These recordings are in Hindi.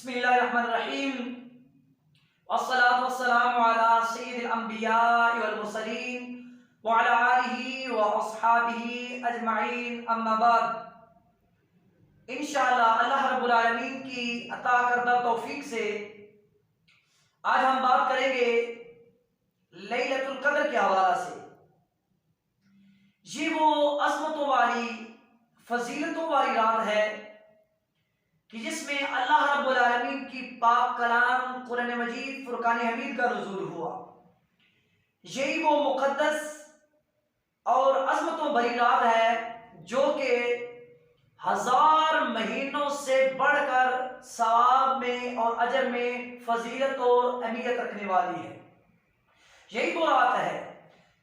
बिस्मिल्लाहिर्रहमानिर्रहीम वस्सलातु वस्सलामु अला सय्यिदिल अंबियाइ वल मुरसलीन व अला आलिहि व अस्हाबिहि अजमाइन अम्मा बाद। इंशाअल्लाह अल्लाह रब्बुल आलमीन की अता करदा तौफीक से आज हम बात करेंगे लैलतुल कद्र के हवाला से। ये वो अज़मतों वाली फजीलतों वाली रात है कि जिसमें अल्लाह रब्बुल आलमीन की पाक कलाम कुरान मजीद फुरकान हमीद का नुज़ूल हुआ। यही वो मुक़द्दस और अज़मतों भरी रात है जो कि 1000 महीनों से बढ़कर सवाब में और अजर में फजीलत और अहमियत रखने वाली है। यही वो रात है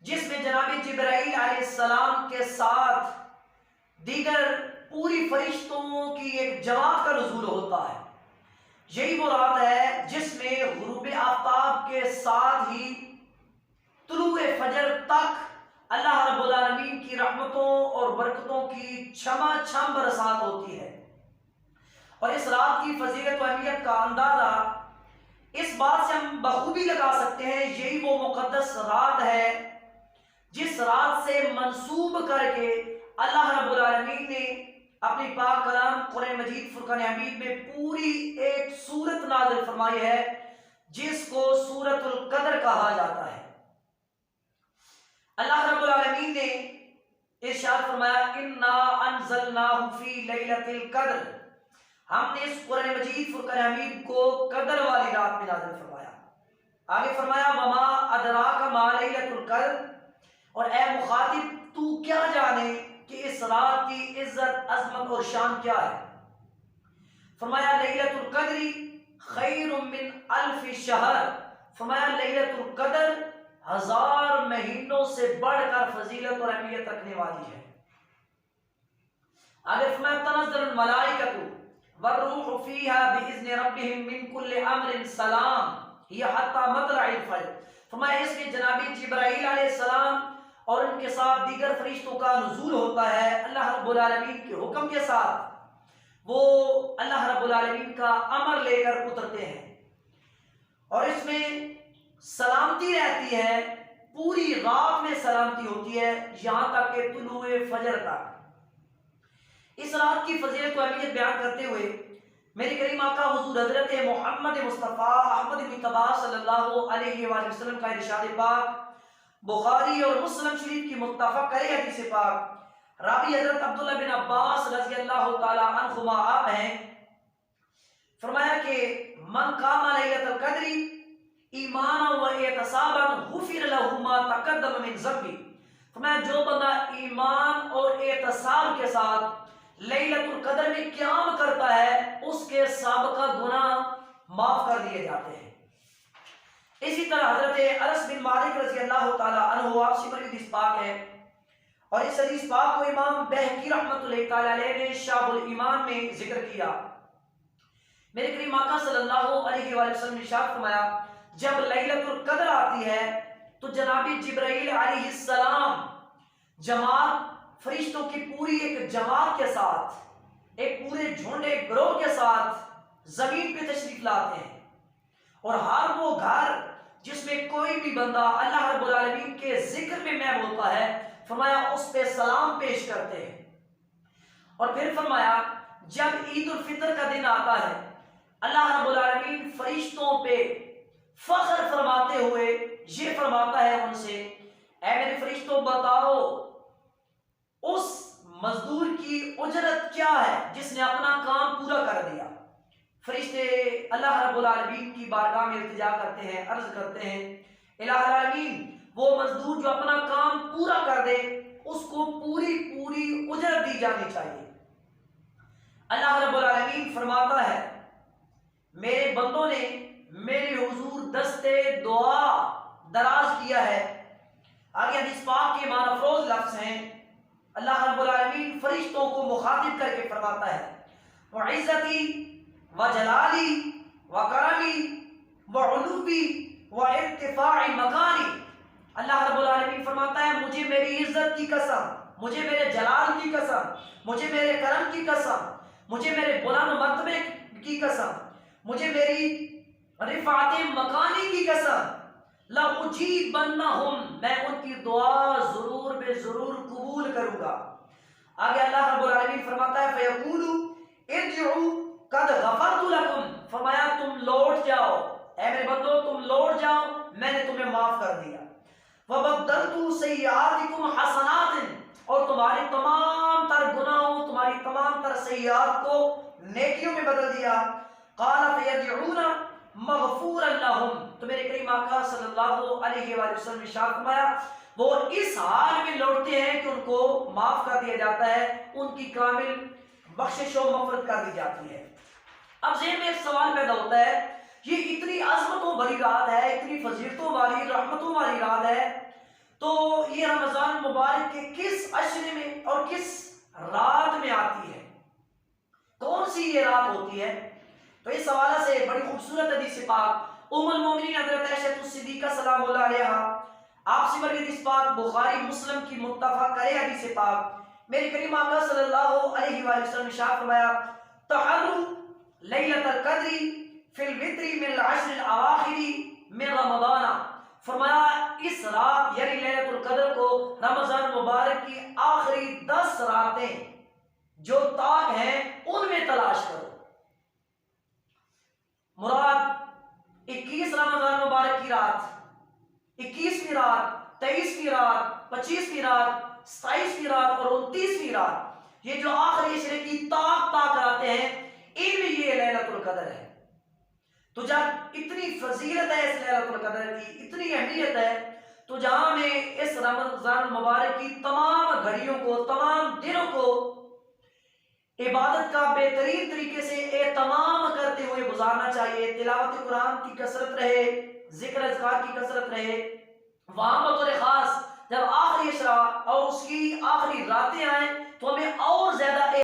जिसमें जनाब जिब्राईल अलैहिस्सलाम के साथ दीगर पूरी फरिश्तों की एक जमात का नुज़ूल होता है। यही वो रात है जिसमें गुरूब आफ्ताब के साथ ही तुलुए फजर तक अल्लाह रब्बुल आलमीन की रहमतों और बरकतों की छमाछम बरसात होती है। और इस रात की फजीलत और अहमियत का अंदाजा इस बात से हम बखूबी लगा सकते हैं, यही वो मुक़द्दस रात है जिस रात से मंसूब करके अल्लाह रब्बुल आलमीन ने अपनी पाक कलाम कुरान मजीद फुरकान हमीद में पूरी एक सूरत नाज़िल फरमाई है जिसको सूरतुल कद्र कहा जाता है। अल्लाह रब्बुल आलमीन ने इरशाद फरमाया, इन्ना अंज़लनाहु फी लैलतिल कद्र, हमने इस कुरान मजीद फुरकान हमीद को कद्र वाली रात में नाज़िल फरमाया। आगे फरमाया, वमा अदराका मा लैलतुल कद्र, और ए मुखातिब तू क्या जाने कि इस रात की इज्जत अजमत और शान क्या है। फरमाया लैलतुल कद्री खैरुम मिन अल्फ शहर, फरमाया लैलतुल कद्र 1000 महीनों से बढ़कर फजीलत और अहमियत रखने वाली है। आगे फरमाया तनज़्ज़लुल मलाइकतु वर्रूहु फीहा बिइज़्नि रब्बिहिम मिन कुल्लि अम्रिन सलाम हिया हत्ता मतलइल फज्र, फरमाया इसमें जनाबी जिब्राईल अलैहिस्सलाम और उनके साथ दीगर फरिश्तों का नुज़ूल होता है। अल्लाह रब्बुल आलमीन के हुक्म के साथ वो अल्लाह रब्बुल आलमीन का अमर लेकर उतरते हैं और इसमें सलामती रहती है, पूरी रात में सलामती होती है यहाँ तक कि तुलुए फजर तक। इस रात की फजीलत व अहमियत बयान करते हुए मेरे करीम आका हुजूर हज़रत मोहम्मद मुस्तफ़ा अहमद मुज्तबा सल्लल्लाहु अलैहि वसल्लम का इरशाद पाक बुखारी और मुस्लिम शरीफ की मुत्तफ़क़ हदीस पाक रावी हज़रत अब्दुल्लाह बिन अब्बास रज़ियल्लाहु ताला अन्हुमा आप हैं, फरमाया कि मन कामा लैलतुल कद्री ईमानन व इहतिसाबन गुफ़िर लहु मा तक़द्दम मिन ज़म्बी, फरमाया जो बंदा ईमान और एहतिसाब के साथ लैलतुल कद्र में क़याम करता है उसके साबिक़ा गुनाह माफ़ कर दिए जाते हैं। इसी तरह हजरत अनस बिन मालिक रज़ियल्लाहु ताला अन्हु आपसे मरीद इस पाक है और इस हदीस पाक को इमाम बहकी रहमतुल्लाहि ताला अलैह ने शाबुल ईमान में जिक्र किया। मेरे करीम आका सल्लल्लाहु अलैहि वसल्लम ने इरशाद फरमाया, जब लैलतुल कद्र आती है तो जनाबी जिब्राईल अलैहिस्सलाम जमात फरिश्तों की पूरी एक जमात के साथ एक पूरे झुंड एक ग्रोह के साथ जमीन पे तशरीफ लाते हैं और हर वो घर जिसमें कोई भी बंदा अल्लाह रब्बुल आलमीन के जिक्र में महव होता है, फरमाया उस पे सलाम पेश करते हैं। और फिर फरमाया जब ईद उल फितर का दिन आता है अल्लाह रब्बुल आलमीन फरिश्तों पे फख्र फरमाते हुए ये फरमाता है उनसे, ऐ मेरे फरिश्तों बताओ उस मजदूर की उजरत क्या है जिसने अपना काम पूरा कर दिया। फरिश्ते अल्लाह रब्बुल आलमीन की बारगाह में इल्तिजा करते हैं, अर्ज करते हैं, इलाहुल आलमीन वो मजदूर जो अपना काम पूरा कर दे उसको पूरी पूरी उजरत दी जानी चाहिए। अल्लाह रब्बुल आलमीन फरमाता है मेरे बंदों ने मेरे हुजूर दस्ते दुआ दराज किया है। आगे हदीस पाक के मानफरोज लफ्ज़ हैं, अल्लाह रब्बुल आलमीन फरिश्तों को मुखातिब करके फरमाता है, व इज़्ज़ती व जलाली व करमी व उलूबी व इर्तिफाई मकानी, अल्लाह रब्बुल आलमीन फरमाता है मुझे मेरी इज्जत की कसम, मुझे मेरे जलाल की कसम, मुझे मेरे करम की कसम, मुझे मेरे बुलंद मर्तबे की कसम, मुझे मेरी रिफात मकानी की कसम, ला उजीबन्नहुम, मैं उनकी दुआ जरूर बे जरूर कबूल करूंगा। आगे अल्लाह रब्बुल आलमीन फरमाता है फयकूलु इरजिउ कद गफरतु लकुम, फरमाया तुम लौट जाओ, ऐ मेरे बंदो तुम लौट जाओ, मैंने तुम्हें माफ कर दिया। वबद्दलतु सय्यातिकुम हसनातिन, और तुम्हारे तमाम तर गुनाहों, तुम्हारी तमाम तर सय्यात को नेकियों में बदल दिया। क़ाल फयरजिऊना मग़फ़ूरन लहुम, तो मेरे करीम आका सल्लल्लाहु अलैहि वसल्लम ने इरशाद फरमाया वो इस हाल में लौटते हैं कि उनको माफ कर दिया जाता है, उनकी कामिल बख्शिश और मग़फ़िरत कर दी जाती है। अब ज़हन में एक सवाल पैदा होता है, ये इतनी अज़मतों भरी रात है, इतनी फजीलतों वाली रहमतों वाली रात है, तो ये रमजान मुबारक के किस अशरे में और किस रात में आती है, कौन सी ये रात होती है? तो इस हवाले से बड़ी खूबसूरत हदीस पाक उम्मुल मोमिनीन हज़रत आयशा सिद्दीक़ा सलामुल्लाह अलैहा आपसे बड़ी हदीस पाक बुखारी मुस्लिम की मुत्तफ़क़ अलैह हदीस पाक, मेरे करीम आका सल्लल्लाहु अलैहि वसल्लम ने इरशाद फरमाया तहर्रु लैलतुल क़द्री फिल वित्री मिन अल-अश्र अल-अवाखिरी मिन रमज़ान, फरमाया इस रात यानी लैलतुल क़द्र को रमजान मुबारक की आखिरी 10 रातें जो ताक हैं उनमें तलाश करो। मुराद 21 रमजान मुबारक की रात, 21वीं रात, 23वीं रात, 25वीं रात, 27वीं रात और 29वीं रात, ये जो आखिरी इशरे की ताक रातें हैं, इनमें ये लैलतुल क़द्र है। तो जब इतनी फजीलत है इस लैलतुल क़द्र की, इतनी अहमियत है, तो जहां में इस रमजान मुबारक की तमाम घड़ियों को, तमाम दिनों को इबादत का बेहतरीन तरीके से एहतमाम करते हुए गुजारना चाहिए। तिलावत कुरान की कसरत रहे, जिक्र अज़कार की कसरत रहे, वहां बतौर खास जब आखिरी इशरा और उसकी आखिरी रातें आए तो हमें और